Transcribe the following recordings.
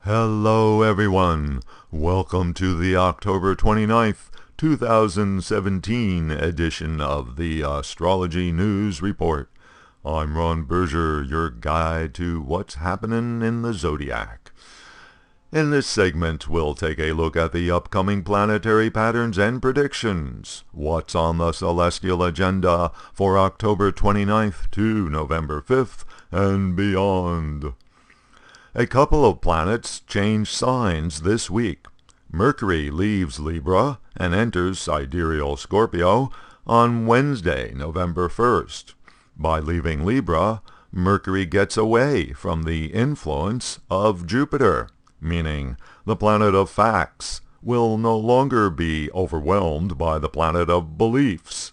Hello everyone, welcome to the October 29th, 2017 edition of the Astrology News Report. I'm Ron Berger, your guide to what's happening in the zodiac. In this segment, we'll take a look at the upcoming planetary patterns and predictions, what's on the celestial agenda for October 29th to November 5th and beyond. A couple of planets change signs this week. Mercury leaves Libra and enters Sidereal Scorpio on Wednesday, November 1st. By leaving Libra, Mercury gets away from the influence of Jupiter, meaning the planet of facts will no longer be overwhelmed by the planet of beliefs.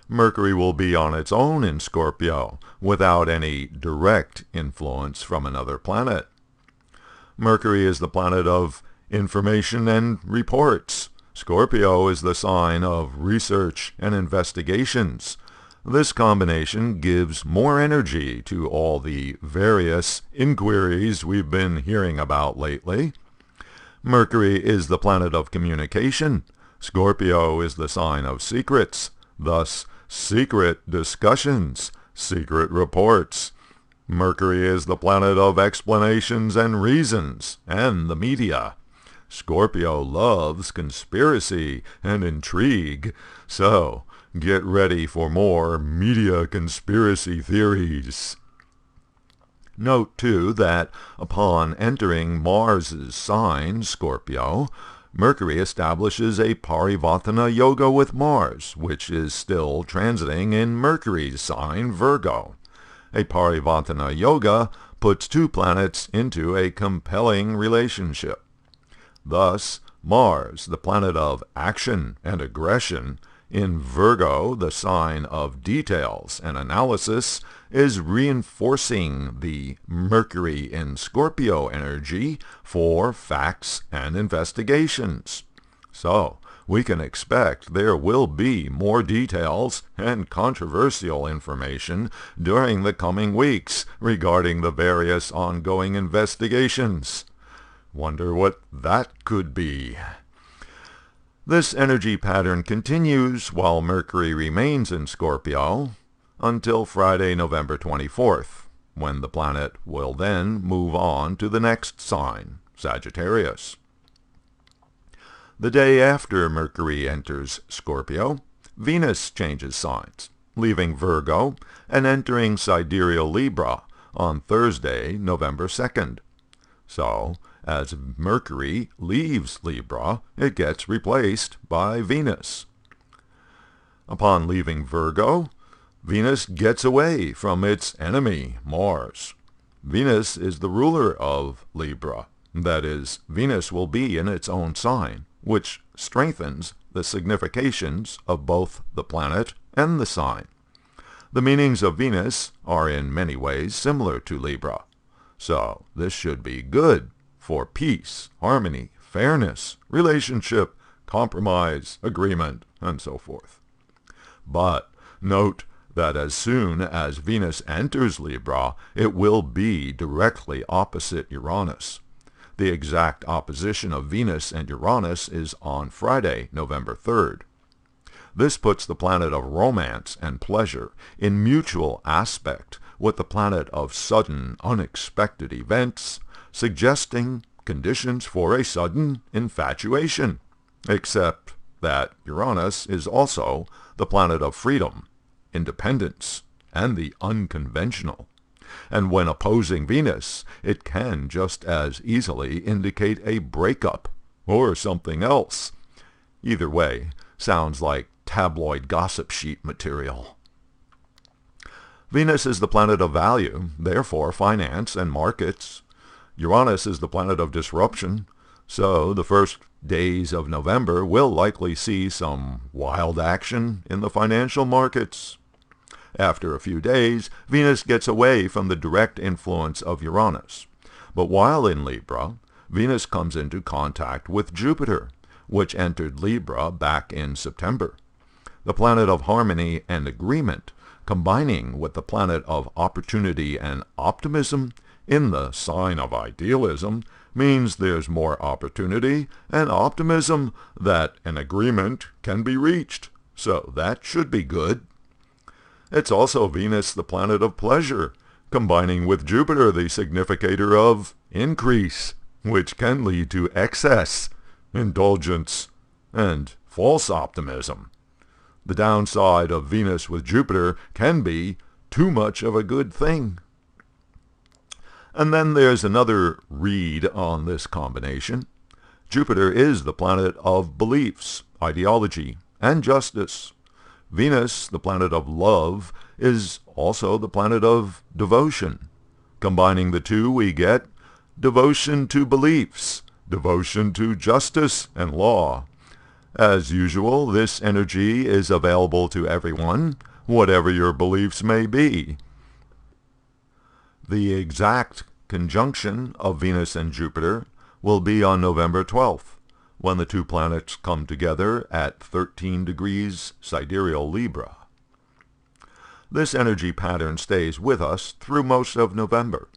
Mercury will be on its own in Scorpio, without any direct influence from another planet. Mercury is the planet of information and reports. Scorpio is the sign of research and investigations. This combination gives more energy to all the various inquiries we've been hearing about lately. Mercury is the planet of communication. Scorpio is the sign of secrets. Thus, secret discussions, secret reports. Mercury is the planet of explanations and reasons, and the media. Scorpio loves conspiracy and intrigue, so get ready for more media conspiracy theories. Note, too, that upon entering Mars's sign, Scorpio, Mercury establishes a Parivartana Yoga with Mars, which is still transiting in Mercury's sign, Virgo. A Parivartana Yoga puts two planets into a compelling relationship. Thus, Mars, the planet of action and aggression, in Virgo, the sign of details and analysis, is reinforcing the Mercury in Scorpio energy for facts and investigations. So, we can expect there will be more details and controversial information during the coming weeks regarding the various ongoing investigations. Wonder what that could be. This energy pattern continues while Mercury remains in Scorpio until Friday, November 24th, when the planet will then move on to the next sign, Sagittarius. The day after Mercury enters Scorpio, Venus changes signs, leaving Virgo and entering Sidereal Libra on Thursday, November 2nd. So, as Mercury leaves Libra, it gets replaced by Venus. Upon leaving Virgo, Venus gets away from its enemy, Mars. Venus is the ruler of Libra. That is, Venus will be in its own sign, which strengthens the significations of both the planet and the sign. The meanings of Venus are in many ways similar to Libra, so this should be good for peace, harmony, fairness, relationship, compromise, agreement, and so forth. But note that as soon as Venus enters Libra, it will be directly opposite Uranus. The exact opposition of Venus and Uranus is on Friday, November 3rd. This puts the planet of romance and pleasure in mutual aspect with the planet of sudden, unexpected events, suggesting conditions for a sudden infatuation, except that Uranus is also the planet of freedom, independence, and the unconventional. And when opposing Venus, it can just as easily indicate a breakup or something else. Either way, sounds like tabloid gossip sheet material. Venus is the planet of value, therefore finance and markets. Uranus is the planet of disruption, so the first days of November will likely see some wild action in the financial markets. After a few days, Venus gets away from the direct influence of Uranus. But while in Libra, Venus comes into contact with Jupiter, which entered Libra back in September. The planet of harmony and agreement, combining with the planet of opportunity and optimism in the sign of idealism, means there's more opportunity and optimism that an agreement can be reached. So that should be good. It's also Venus, the planet of pleasure, combining with Jupiter, the significator of increase, which can lead to excess, indulgence, and false optimism. The downside of Venus with Jupiter can be too much of a good thing. And then there's another read on this combination. Jupiter is the planet of beliefs, ideology, and justice. Venus, the planet of love, is also the planet of devotion. Combining the two, we get devotion to beliefs, devotion to justice and law. As usual, this energy is available to everyone, whatever your beliefs may be. The exact conjunction of Venus and Jupiter will be on November 12th, when the two planets come together at 13 degrees Sidereal Libra. This energy pattern stays with us through most of November.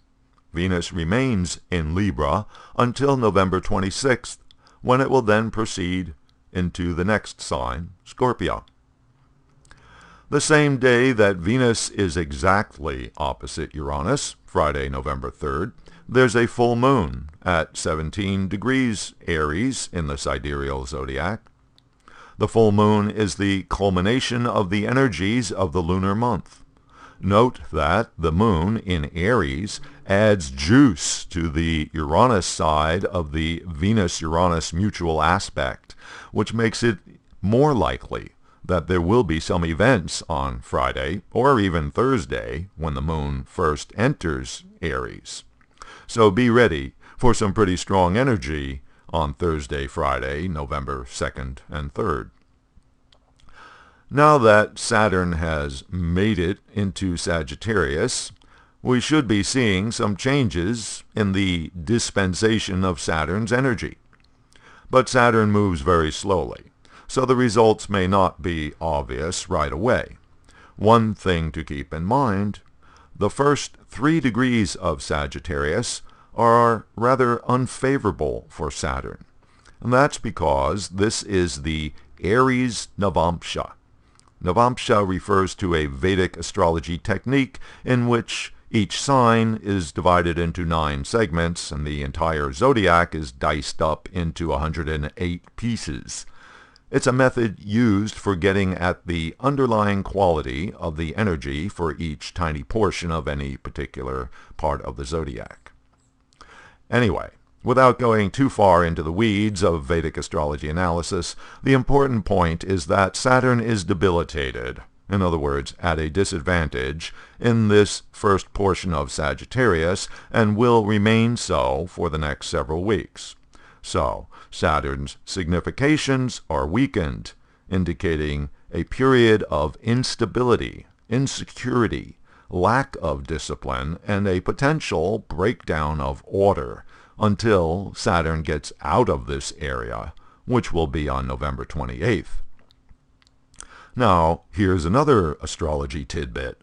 Venus remains in Libra until November 26th, when it will then proceed into the next sign, Scorpio. The same day that Venus is exactly opposite Uranus, Friday, November 3rd, there's a full moon at 17 degrees Aries in the sidereal zodiac. The full moon is the culmination of the energies of the lunar month. Note that the moon in Aries adds juice to the Uranus side of the Venus-Uranus mutual aspect, which makes it more likely that there will be some events on Friday or even Thursday when the moon first enters Aries. So be ready for some pretty strong energy on Thursday, Friday, November 2nd and 3rd. Now that Saturn has made it into Sagittarius, we should be seeing some changes in the dispensation of Saturn's energy. But Saturn moves very slowly, so the results may not be obvious right away. One thing to keep in mind, the first 3 degrees of Sagittarius are rather unfavorable for Saturn. And that's because this is the Aries Navamsha. Navamsha refers to a Vedic astrology technique in which each sign is divided into 9 segments and the entire zodiac is diced up into 108 pieces. It's a method used for getting at the underlying quality of the energy for each tiny portion of any particular part of the zodiac. Anyway, without going too far into the weeds of Vedic astrology analysis, the important point is that Saturn is debilitated, in other words, at a disadvantage, in this first portion of Sagittarius, and will remain so for the next several weeks. So, Saturn's significations are weakened, indicating a period of instability, insecurity, lack of discipline, and a potential breakdown of order until Saturn gets out of this area, which will be on November 28th. Now, here's another astrology tidbit.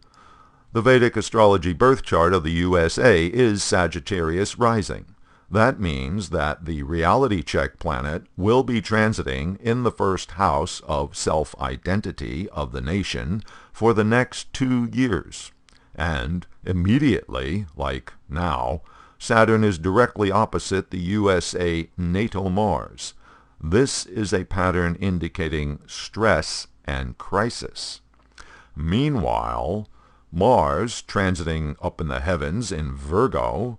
The Vedic astrology birth chart of the USA is Sagittarius rising. That means that the reality check planet will be transiting in the first house of self-identity of the nation for the next 2 years. And immediately, like now, Saturn is directly opposite the USA natal Mars. This is a pattern indicating stress and crisis. Meanwhile, Mars, transiting up in the heavens in Virgo,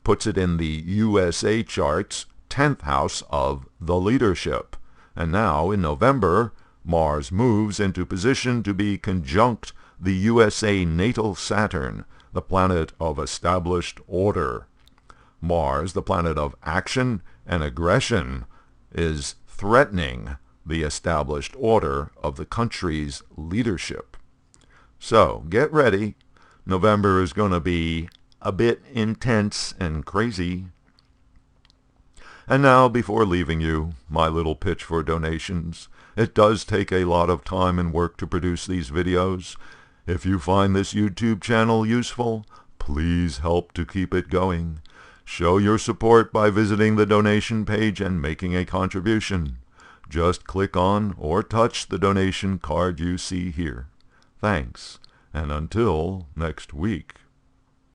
puts it in the USA chart's 10th house of the leadership. And now, in November, Mars moves into position to be conjunct the USA natal Saturn, the planet of established order. Mars, the planet of action and aggression, is threatening the established order of the country's leadership. So, get ready. November is going to be a bit intense and crazy. And now, before leaving you, my little pitch for donations. It does take a lot of time and work to produce these videos. If you find this YouTube channel useful, please help to keep it going. Show your support by visiting the donation page and making a contribution. Just click on or touch the donation card you see here. Thanks, and until next week.